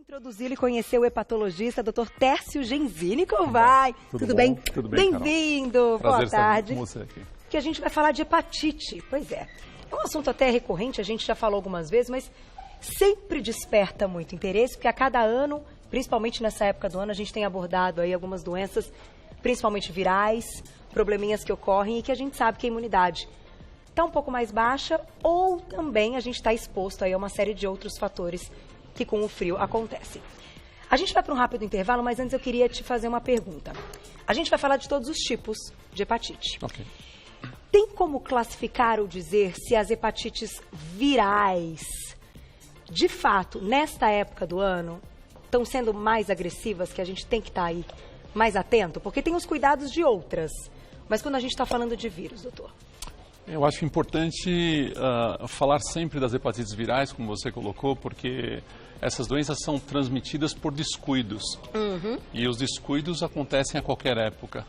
Introduzi-lo e conhecer o hepatologista, Dr. Tércio Genzini. Como vai? Tudo bem? Tudo bem, Bem-vindo. Boa tarde. Com você aqui. Que a gente vai falar de hepatite. Pois é. É um assunto até recorrente, a gente já falou algumas vezes, mas sempre desperta muito interesse, porque a cada ano, principalmente nessa época do ano, a gente tem abordado aí algumas doenças, principalmente virais, probleminhas que ocorrem e que a gente sabe que a imunidade está um pouco mais baixa ou também a gente está exposto aí a uma série de outros fatores que com o frio acontecem. A gente vai para um rápido intervalo, mas antes eu queria te fazer uma pergunta. A gente vai falar de todos os tipos de hepatite. Ok. Tem como classificar ou dizer se as hepatites virais, de fato, nesta época do ano, estão sendo mais agressivas, que a gente tem que estar aí mais atento? Porque tem os cuidados de outras. Mas quando a gente está falando de vírus, doutor? Eu acho importante falar sempre das hepatites virais, como você colocou, porque essas doenças são transmitidas por descuidos. E os descuidos acontecem a qualquer época.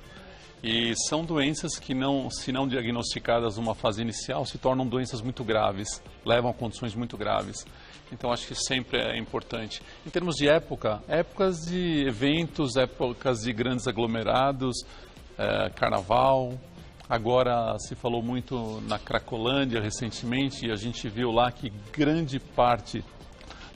E são doenças que, se não diagnosticadas numa fase inicial, se tornam doenças muito graves, levam a condições muito graves. Então, acho que sempre é importante. Em termos de época, épocas de eventos, épocas de grandes aglomerados, carnaval. Agora se falou muito na Cracolândia recentemente e a gente viu lá que grande parte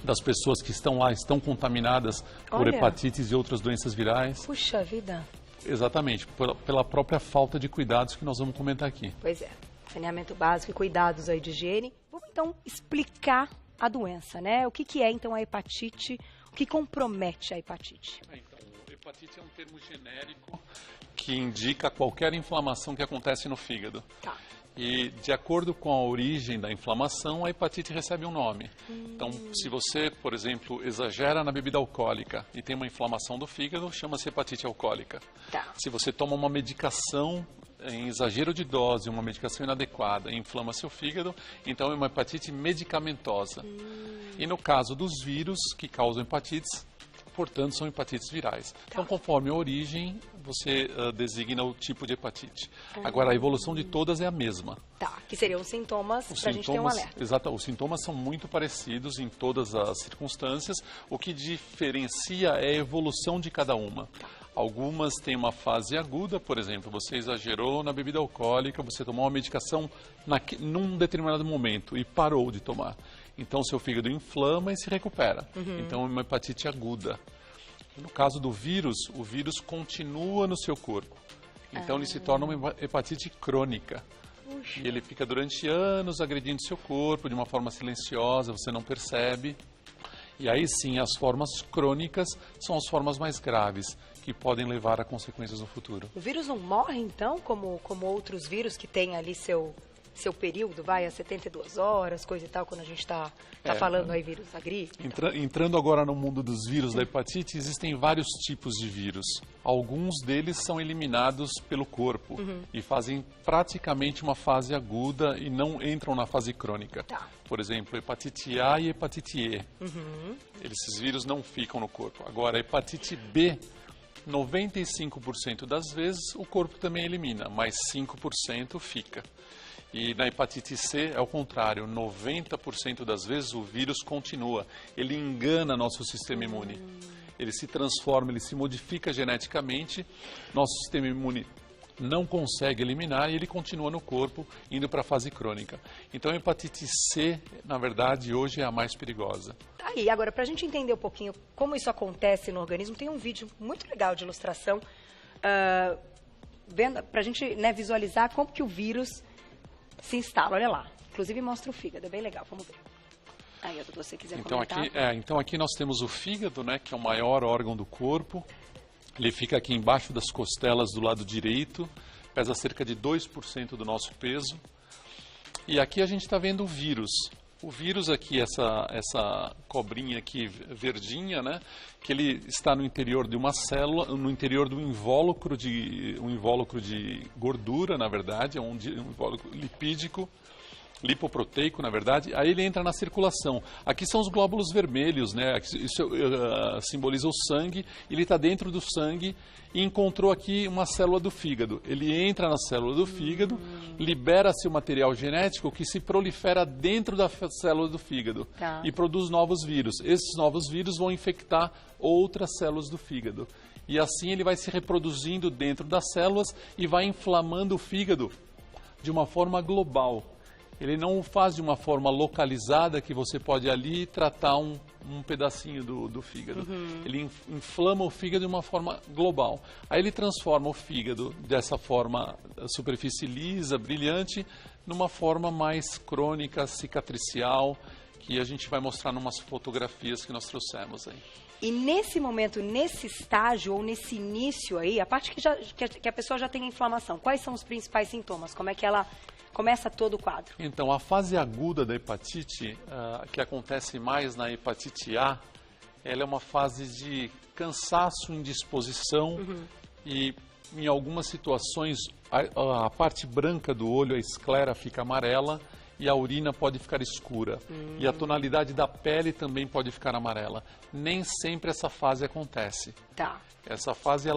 das pessoas que estão lá estão contaminadas por hepatites e outras doenças virais. Puxa vida. Exatamente, pela própria falta de cuidados que nós vamos comentar aqui. Pois é, saneamento básico e cuidados aí de higiene. Vamos então explicar a doença, né? O que é então a hepatite? O que compromete a hepatite? Então, hepatite é um termo genérico que indica qualquer inflamação que acontece no fígado. Tá. E, de acordo com a origem da inflamação, a hepatite recebe um nome. Então, se você, por exemplo, exagera na bebida alcoólica e tem uma inflamação do fígado, chama-se hepatite alcoólica. Tá. Se você toma uma medicação em exagero de dose, uma medicação inadequada, e inflama seu fígado, então é uma hepatite medicamentosa. E no caso dos vírus que causam hepatites, portanto, são hepatites virais. Então, conforme a origem, você designa o tipo de hepatite. Agora, a evolução de todas é a mesma. Tá, que seriam os sintomas para a gente ter um alerta. Exato, os sintomas são muito parecidos em todas as circunstâncias. O que diferencia é a evolução de cada uma. Algumas têm uma fase aguda, por exemplo, você exagerou na bebida alcoólica, você tomou uma medicação num determinado momento e parou de tomar. Então, seu fígado inflama e se recupera. Então, é uma hepatite aguda. No caso do vírus, o vírus continua no seu corpo. Então, ele se torna uma hepatite crônica. E ele fica durante anos agredindo seu corpo de uma forma silenciosa, você não percebe. E aí sim, as formas crônicas são as formas mais graves, que podem levar a consequências no futuro. O vírus não morre, então, como outros vírus que têm ali seu período, vai a 72 horas, coisa e tal, quando a gente está falando aí vírus da gripe? Entrando agora no mundo dos vírus da hepatite, existem vários tipos de vírus. Alguns deles são eliminados pelo corpo e fazem praticamente uma fase aguda e não entram na fase crônica. Tá. Por exemplo, hepatite A e hepatite E. Esses vírus não ficam no corpo. Agora, a hepatite B, 95% das vezes o corpo também elimina, mas 5% fica. E na hepatite C é o contrário, 90% das vezes o vírus continua, ele engana nosso sistema imune. Ele se transforma, ele se modifica geneticamente, nosso sistema imune não consegue eliminar e ele continua no corpo, indo para a fase crônica. Então a hepatite C, na verdade, hoje é a mais perigosa. Tá aí, agora, para a gente entender um pouquinho como isso acontece no organismo, tem um vídeo muito legal de ilustração, para a gente visualizar como que o vírus se instala. Olha lá, inclusive mostra o fígado, é bem legal, vamos ver. Aí, se você quiser comentar. Então aqui nós temos o fígado, né, que é o maior órgão do corpo. Ele fica aqui embaixo das costelas do lado direito, pesa cerca de 2% do nosso peso. E aqui a gente está vendo o vírus. O vírus aqui, essa cobrinha aqui verdinha, né, que ele está no interior de uma célula, no interior de um invólucro de gordura, na verdade, é um invólucro lipídico. lipoproteico, na verdade, aí ele entra na circulação. Aqui são os glóbulos vermelhos, né? Isso simboliza o sangue, ele está dentro do sangue e encontrou aqui uma célula do fígado. Ele entra na célula do fígado, libera-se o material genético que se prolifera dentro da célula do fígado e produz novos vírus. Esses novos vírus vão infectar outras células do fígado. E assim ele vai se reproduzindo dentro das células e vai inflamando o fígado de uma forma global. Ele não faz de uma forma localizada que você pode ali tratar um pedacinho do fígado. Ele inflama o fígado de uma forma global. Aí ele transforma o fígado dessa forma superfície lisa, brilhante, numa forma mais crônica, cicatricial, que a gente vai mostrar em umas fotografias que nós trouxemos aí. E nesse momento, nesse estágio ou nesse início aí, a parte que a pessoa já tem a inflamação, quais são os principais sintomas? Como é que ela começa todo o quadro? Então, a fase aguda da hepatite, que acontece mais na hepatite A, ela é uma fase de cansaço, indisposição e, em algumas situações, a parte branca do olho, a esclera, fica amarela e a urina pode ficar escura. E a tonalidade da pele também pode ficar amarela. Nem sempre essa fase acontece. Tá. Essa fase,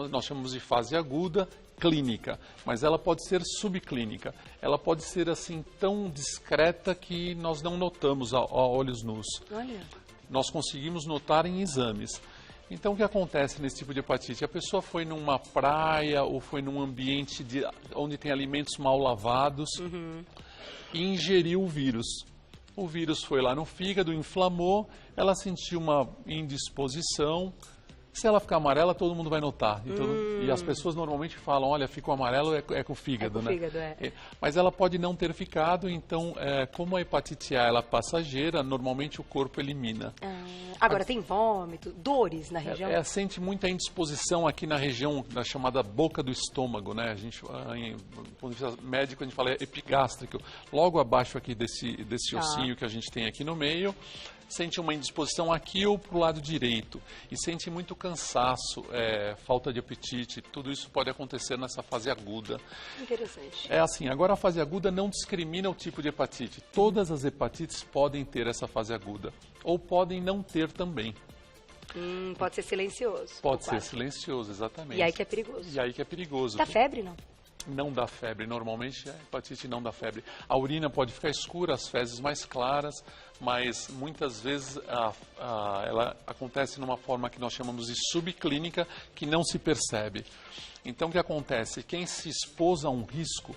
nós chamamos de fase aguda, clínica, mas ela pode ser subclínica. Ela pode ser assim tão discreta que nós não notamos a olhos nus. Olha. Nós conseguimos notar em exames. Então, o que acontece nesse tipo de hepatite? A pessoa foi numa praia ou foi num ambiente onde tem alimentos mal lavados e ingeriu o vírus. O vírus foi lá no fígado, inflamou, ela sentiu uma indisposição. Se ela ficar amarela, todo mundo vai notar. E as pessoas normalmente falam, olha, ficou amarelo, é com o fígado, né? Fígado, Mas ela pode não ter ficado, então, como a hepatite A ela é passageira, normalmente o corpo elimina. Agora, tem vômito, dores na região? Sente muita indisposição aqui na região da chamada boca do estômago, né? A gente, quando médico, a gente fala epigástrico. Logo abaixo aqui desse ossinho que a gente tem aqui no meio, sente uma indisposição aqui ou para o lado direito e sente muito cansaço, falta de apetite, tudo isso pode acontecer nessa fase aguda. Interessante. É assim, agora a fase aguda não discrimina o tipo de hepatite. Todas as hepatites podem ter essa fase aguda ou podem não ter também. Pode ser silencioso. Pode ser silencioso, exatamente. E aí que é perigoso. E aí que é perigoso. Dá febre, não? Não dá febre, normalmente a hepatite não dá febre. A urina pode ficar escura, as fezes mais claras, mas muitas vezes ela acontece numa forma que nós chamamos de subclínica, que não se percebe. Então o que acontece? Quem se expôs a um risco,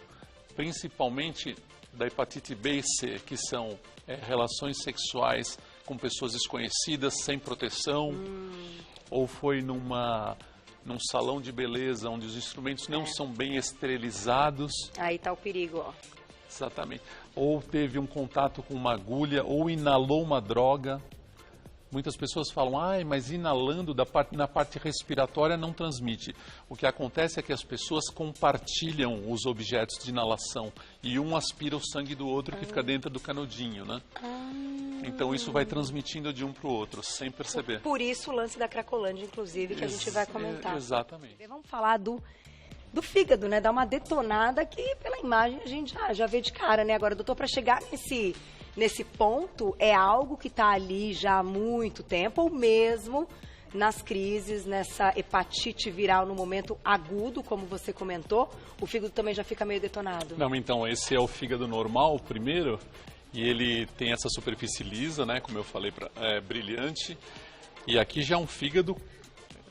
principalmente da hepatite B e C, que são relações sexuais com pessoas desconhecidas, sem proteção, ou foi num salão de beleza, onde os instrumentos não são bem esterilizados. Aí está o perigo, ó. Exatamente. Ou teve um contato com uma agulha, ou inalou uma droga. Muitas pessoas falam, mas inalando na parte respiratória não transmite. O que acontece é que as pessoas compartilham os objetos de inalação e um aspira o sangue do outro que fica dentro do canudinho, né? Então isso vai transmitindo de um para o outro, sem perceber. Por isso o lance da Cracolândia, inclusive, que a gente vai comentar. Exatamente. Vamos falar do fígado, né? Dar uma detonada que pela imagem a gente já vê de cara, né? Agora, doutor, para chegar nesse ponto, é algo que está ali já há muito tempo, ou mesmo nas crises, nessa hepatite viral no momento agudo, como você comentou, o fígado também já fica meio detonado? Não, então, esse é o fígado normal, primeiro, e ele tem essa superfície lisa, né, como eu falei, brilhante, e aqui já é um fígado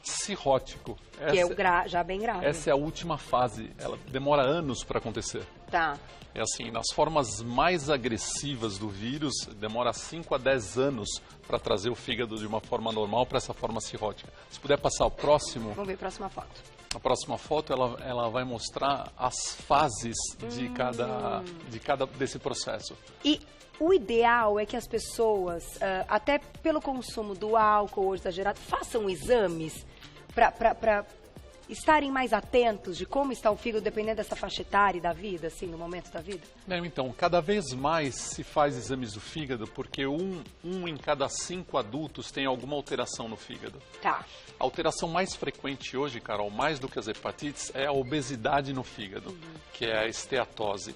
cirrótico. Que é já bem grave. Essa é a última fase, ela demora anos para acontecer. Tá. É assim, nas formas mais agressivas do vírus, demora 5 a 10 anos para trazer o fígado de uma forma normal para essa forma cirrótica. Se puder passar o próximo... Vamos ver a próxima foto. A próxima foto, ela vai mostrar as fases de cada desse processo. E o ideal é que as pessoas, até pelo consumo do álcool exagerado, façam exames para estarem mais atentos de como está o fígado, dependendo dessa faixa etária da vida, assim, no momento da vida? Então, cada vez mais se faz exames do fígado, porque um em cada 5 adultos tem alguma alteração no fígado. Tá. A alteração mais frequente hoje, Carol, mais do que as hepatites, é a obesidade no fígado, que é a esteatose,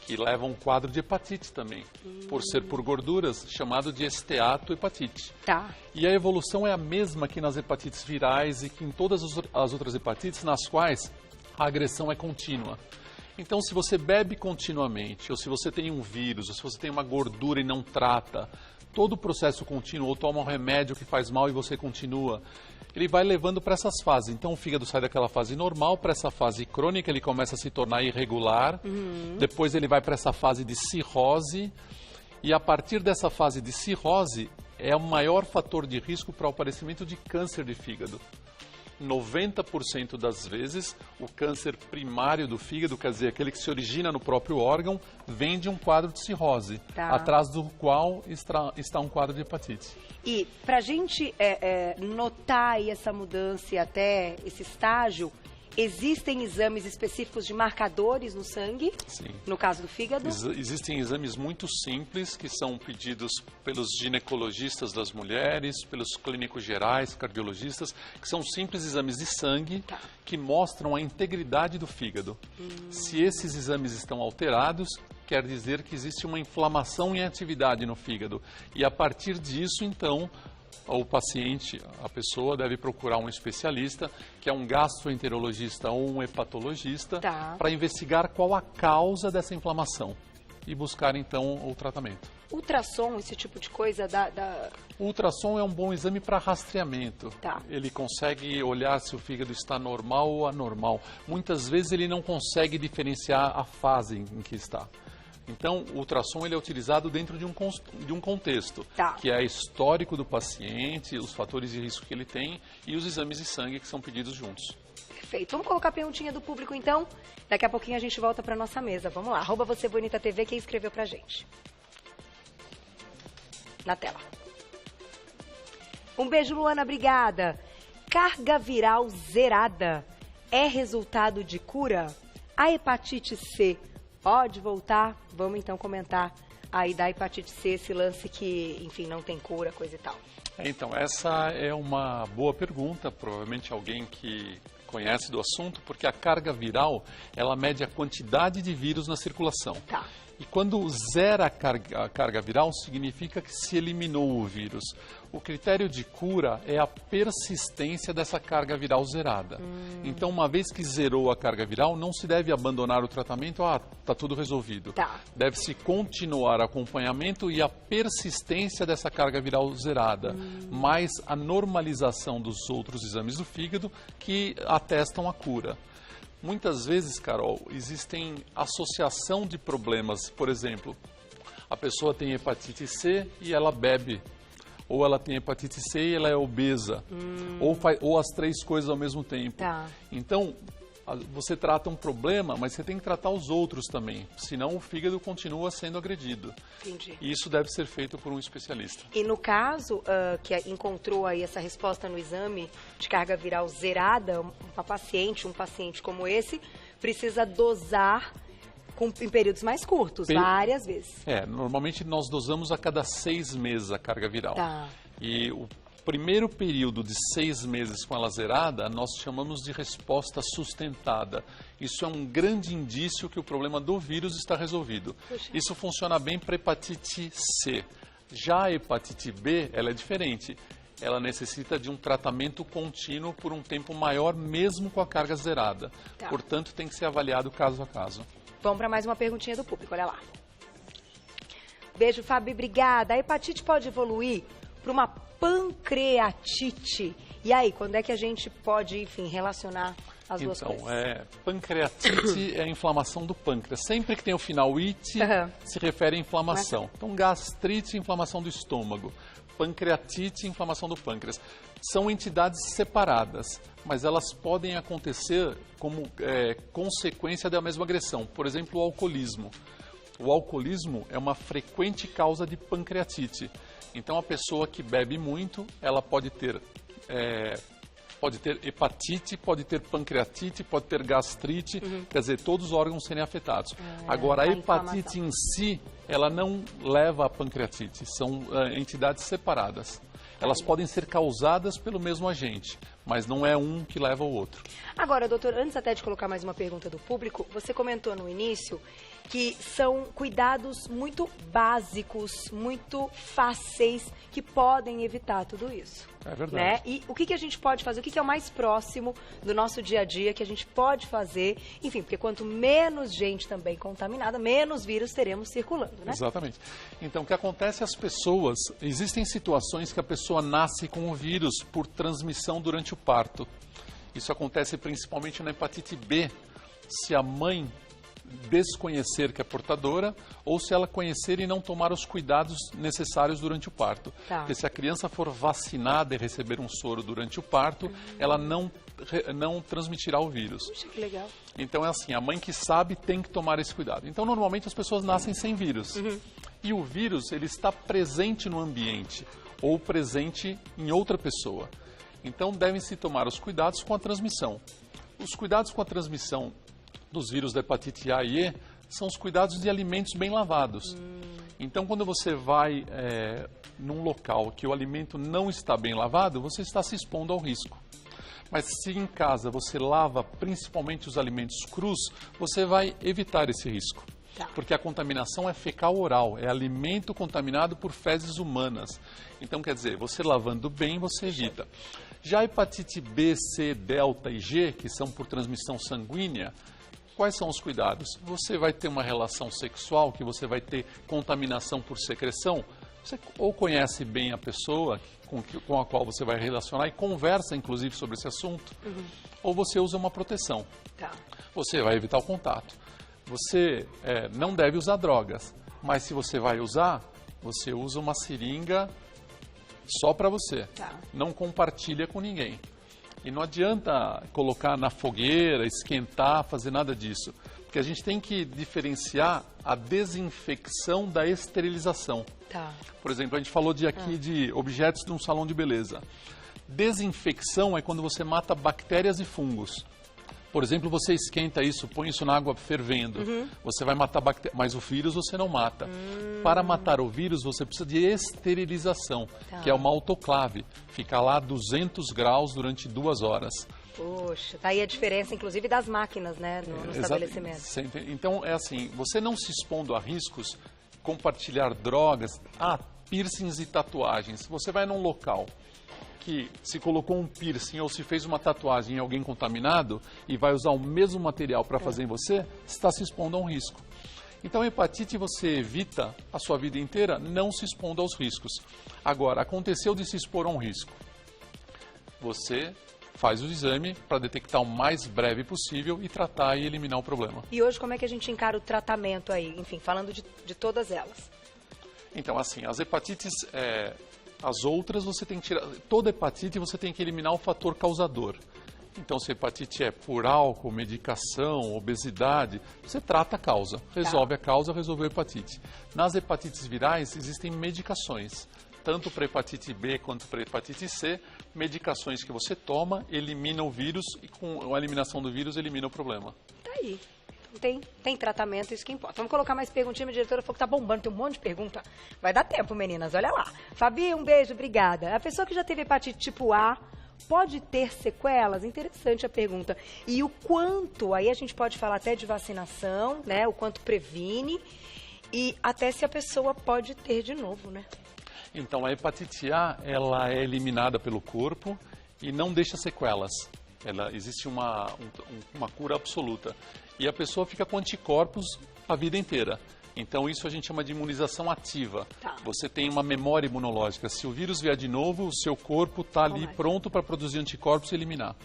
e leva a um quadro de hepatite também, por ser por gorduras, chamado de esteatohepatite. Tá. E a evolução é a mesma que nas hepatites virais e que em todas as outras hepatites, nas quais a agressão é contínua. Então, se você bebe continuamente, ou se você tem um vírus, ou se você tem uma gordura e não trata, todo o processo contínuo, ou toma um remédio que faz mal e você continua, ele vai levando para essas fases. Então, o fígado sai daquela fase normal para essa fase crônica, ele começa a se tornar irregular, depois ele vai para essa fase de cirrose, e a partir dessa fase de cirrose, é o maior fator de risco para o aparecimento de câncer de fígado. 90% das vezes, o câncer primário do fígado, quer dizer, aquele que se origina no próprio órgão, vem de um quadro de cirrose, atrás do qual está um quadro de hepatite. E para a gente notar aí essa mudança e até esse estágio, existem exames específicos de marcadores no sangue? Sim. No caso do fígado? Existem exames muito simples que são pedidos pelos ginecologistas das mulheres, pelos clínicos gerais, cardiologistas, que são simples exames de sangue que mostram a integridade do fígado. Se esses exames estão alterados, quer dizer que existe uma inflamação em atividade no fígado. E a partir disso, então, o paciente, a pessoa deve procurar um especialista, que é um gastroenterologista ou um hepatologista, para investigar qual a causa dessa inflamação e buscar, então, o tratamento. Ultrassom, esse tipo de coisa O ultrassom é um bom exame para rastreamento. Ele consegue olhar se o fígado está normal ou anormal. Muitas vezes ele não consegue diferenciar a fase em que está. Então, o ultrassom ele é utilizado dentro de um contexto, que é histórico do paciente, os fatores de risco que ele tem e os exames de sangue que são pedidos juntos. Perfeito. Vamos colocar a perguntinha do público, então? Daqui a pouquinho a gente volta para nossa mesa. Vamos lá. @VocêBonitaTV, quem escreveu pra gente? Na tela. Um beijo, Luana, obrigada. Carga viral zerada é resultado de cura? A hepatite C pode voltar? Vamos então comentar aí da hepatite C, esse lance que, enfim, não tem cura, coisa e tal. Então, essa é uma boa pergunta, provavelmente alguém que conhece do assunto, porque a carga viral, ela mede a quantidade de vírus na circulação. E quando zera a carga viral, significa que se eliminou o vírus. O critério de cura é a persistência dessa carga viral zerada. Então, uma vez que zerou a carga viral, não se deve abandonar o tratamento, está tudo resolvido. Deve-se continuar acompanhamento e a persistência dessa carga viral zerada, mais a normalização dos outros exames do fígado que atestam a cura. Muitas vezes, Carol, existem associação de problemas. Por exemplo, a pessoa tem hepatite C e ela bebe. Ou ela tem hepatite C e ela é obesa. Ou as três coisas ao mesmo tempo. Então, você trata um problema, mas você tem que tratar os outros também. Senão o fígado continua sendo agredido. Entendi. E isso deve ser feito por um especialista. E no caso que encontrou aí essa resposta no exame de carga viral zerada, um paciente como esse, precisa dosar em períodos mais curtos, várias vezes. Normalmente nós dosamos a cada 6 meses a carga viral. E o primeiro período de 6 meses com ela zerada, nós chamamos de resposta sustentada. Isso é um grande indício que o problema do vírus está resolvido. Isso funciona bem para hepatite C. Já a hepatite B, ela é diferente. Ela necessita de um tratamento contínuo por um tempo maior, mesmo com a carga zerada. Portanto, tem que ser avaliado caso a caso. Vamos para mais uma perguntinha do público, olha lá. Beijo, Fábio, obrigada. A hepatite pode evoluir para uma pancreatite? E aí, quando é que a gente pode, enfim, relacionar as duas coisas? Pancreatite é a inflamação do pâncreas. Sempre que tem o final ite, se refere à inflamação. Então, gastrite, inflamação do estômago. Pancreatite, inflamação do pâncreas. São entidades separadas, mas elas podem acontecer como consequência da mesma agressão. Por exemplo, o alcoolismo. O alcoolismo é uma frequente causa de pancreatite. Então, a pessoa que bebe muito, ela pode ter hepatite, pode ter pancreatite, pode ter gastrite, quer dizer, todos os órgãos serem afetados. Agora, a hepatite em si, ela não leva a pancreatite, são entidades separadas. Elas podem ser causadas pelo mesmo agente, mas não é um que leva ao outro. Agora, doutor, antes até de colocar mais uma pergunta do público, você comentou no início que são cuidados muito básicos, muito fáceis, que podem evitar tudo isso. É verdade. Né? E o que a gente pode fazer? O que é o mais próximo do nosso dia a dia que a gente pode fazer? Enfim, porque quanto menos gente também contaminada, menos vírus teremos circulando, né? Exatamente. Então, o que acontece, as pessoas, existem situações que a pessoa nasce com o vírus por transmissão durante o parto. Isso acontece principalmente na hepatite B, se a mãe desconhecer que é portadora ou se ela conhecer e não tomar os cuidados necessários durante o parto. Tá. Porque se a criança for vacinada e receber um soro durante o parto, ela não transmitirá o vírus. Puxa, que legal. Então é assim, a mãe que sabe tem que tomar esse cuidado. Então normalmente as pessoas nascem sem vírus. E o vírus, ele está presente no ambiente ou presente em outra pessoa. Então devem-se tomar os cuidados com a transmissão. Os cuidados com a transmissão dos vírus da hepatite A e E são os cuidados de alimentos bem lavados. Então, quando você vai num local que o alimento não está bem lavado, você está se expondo ao risco. Mas se em casa você lava principalmente os alimentos crus, você vai evitar esse risco. Tá. Porque a contaminação é fecal-oral, é alimento contaminado por fezes humanas. Então, quer dizer, você lavando bem, você evita. Já a hepatite B, C, delta e G, que são por transmissão sanguínea, quais são os cuidados? Você vai ter uma relação sexual, que você vai ter contaminação por secreção, você ou conhece bem a pessoa com a qual você vai relacionar e conversa, inclusive, sobre esse assunto, ou você usa uma proteção. Tá. Você vai evitar o contato. Você não deve usar drogas, mas se você vai usar, você usa uma seringa só para você. Tá. Não compartilha com ninguém. E não adianta colocar na fogueira, esquentar, fazer nada disso. Porque a gente tem que diferenciar a desinfecção da esterilização. Tá. Por exemplo, a gente falou aqui de objetos de um salão de beleza. Desinfecção é quando você mata bactérias e fungos. Por exemplo, você esquenta isso, põe isso na água fervendo. Você vai matar bactérias, mas o vírus você não mata. Para matar o vírus, você precisa de esterilização, que é uma autoclave. Fica lá a 200 graus durante 2 horas. Poxa, tá aí a diferença, inclusive, das máquinas, né, no estabelecimento. Então, é assim, você não se expondo a riscos, compartilhar drogas, piercings e tatuagens. Você vai num local que se colocou um piercing ou se fez uma tatuagem em alguém contaminado e vai usar o mesmo material para fazer em você, está se expondo a um risco. Então, a hepatite você evita a sua vida inteira não se expondo aos riscos. Agora, aconteceu de se expor a um risco. Você faz o exame para detectar o mais breve possível e tratar e eliminar o problema. E hoje, como é que a gente encara o tratamento aí? Enfim, falando de todas elas. Então, assim, as hepatites... As outras você tem que tirar, toda hepatite você tem que eliminar o fator causador. Então, se a hepatite é por álcool, medicação, obesidade, você trata a causa, resolve a causa, resolveu a hepatite. Nas hepatites virais existem medicações, tanto para hepatite B quanto para hepatite C, medicações que você toma, elimina o vírus e com a eliminação do vírus elimina o problema. Tá aí. Tem tratamento, isso que importa. Vamos colocar mais perguntinhas, minha diretora falou que tá bombando, tem um monte de pergunta. Vai dar tempo, meninas, olha lá. Fabi, um beijo, obrigada. A pessoa que já teve hepatite tipo A pode ter sequelas? Interessante a pergunta. E o quanto, aí a gente pode falar até de vacinação, né? O quanto previne e até se a pessoa pode ter de novo, né? Então, a hepatite A, ela é eliminada pelo corpo e não deixa sequelas. Existe uma cura absoluta. E a pessoa fica com anticorpos a vida inteira. Então, isso a gente chama de imunização ativa. Tá. Você tem uma memória imunológica. Se o vírus vier de novo, o seu corpo está ali pronto para produzir anticorpos e eliminar.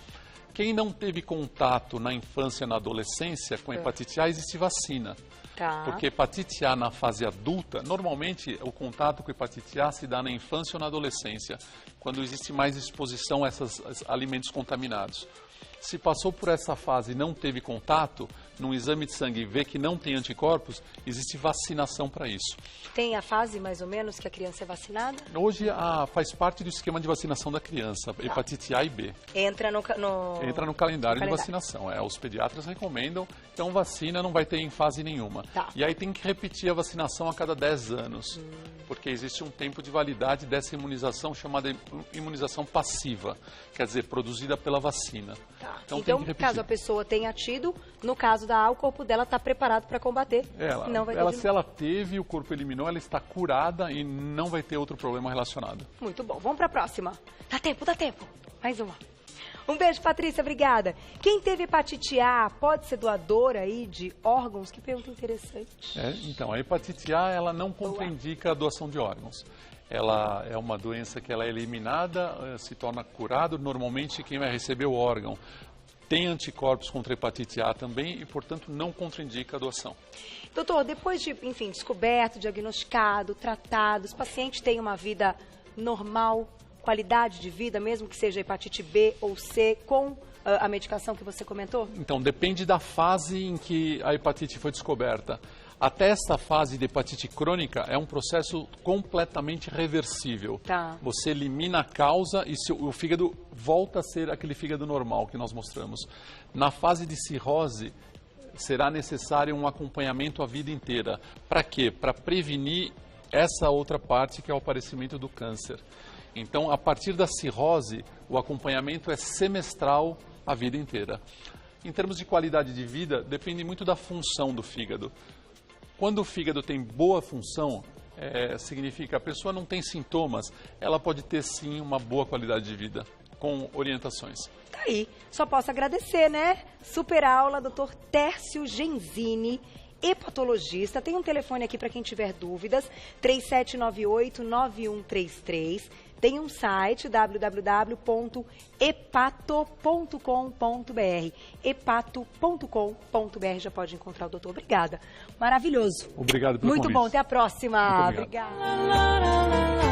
Quem não teve contato na infância e na adolescência com hepatite A, existe vacina. Tá. Porque hepatite A na fase adulta, normalmente o contato com hepatite A se dá na infância ou na adolescência, quando existe mais exposição a esses alimentos contaminados. Se passou por essa fase e não teve contato, num exame de sangue vê que não tem anticorpos, existe vacinação para isso. Tem a fase, mais ou menos, que a criança é vacinada? Hoje faz parte do esquema de vacinação da criança, hepatite A e B. Entra no calendário de vacinação. Os pediatras recomendam, então vacina não vai ter em fase nenhuma. Tá. E aí tem que repetir a vacinação a cada 10 anos. porque existe um tempo de validade dessa imunização chamada imunização passiva, quer dizer, produzida pela vacina. Tá. Então caso a pessoa tenha tido, no caso da A, o corpo dela está preparado para combater. Não vai ter se ela teve, o corpo eliminou, ela está curada e não vai ter outro problema relacionado. Muito bom. Vamos para a próxima. Dá tempo. Mais uma. Um beijo, Patrícia, obrigada. Quem teve hepatite A pode ser doador aí de órgãos? Que pergunta interessante. Então, a hepatite A, ela não contraindica a doação de órgãos. Ela é uma doença que ela é eliminada, se torna curado. Normalmente, quem vai receber o órgão tem anticorpos contra a hepatite A também e, portanto, não contraindica a doação. Doutor, depois de, enfim, descoberto, diagnosticado, tratado, os pacientes têm uma vida normal, qualidade de vida, mesmo que seja hepatite B ou C, com a medicação que você comentou? Então, depende da fase em que a hepatite foi descoberta. Até esta fase de hepatite crônica é um processo completamente reversível. Tá. Você elimina a causa e o fígado volta a ser aquele fígado normal que nós mostramos. Na fase de cirrose, será necessário um acompanhamento a vida inteira. Para quê? Para prevenir essa outra parte que é o aparecimento do câncer. Então, a partir da cirrose, o acompanhamento é semestral a vida inteira. Em termos de qualidade de vida, depende muito da função do fígado. Quando o fígado tem boa função, significa que a pessoa não tem sintomas, ela pode ter sim uma boa qualidade de vida, com orientações. Tá aí, só posso agradecer, né? Super aula, Dr. Tércio Genzini, hepatologista. Tem um telefone aqui para quem tiver dúvidas, 3798-9133. Tem um site, www.hepato.com.br. hepato.com.br, já pode encontrar o doutor. Obrigada. Maravilhoso. Obrigado pelo convite. Muito bom, até a próxima. Muito obrigado. Obrigada.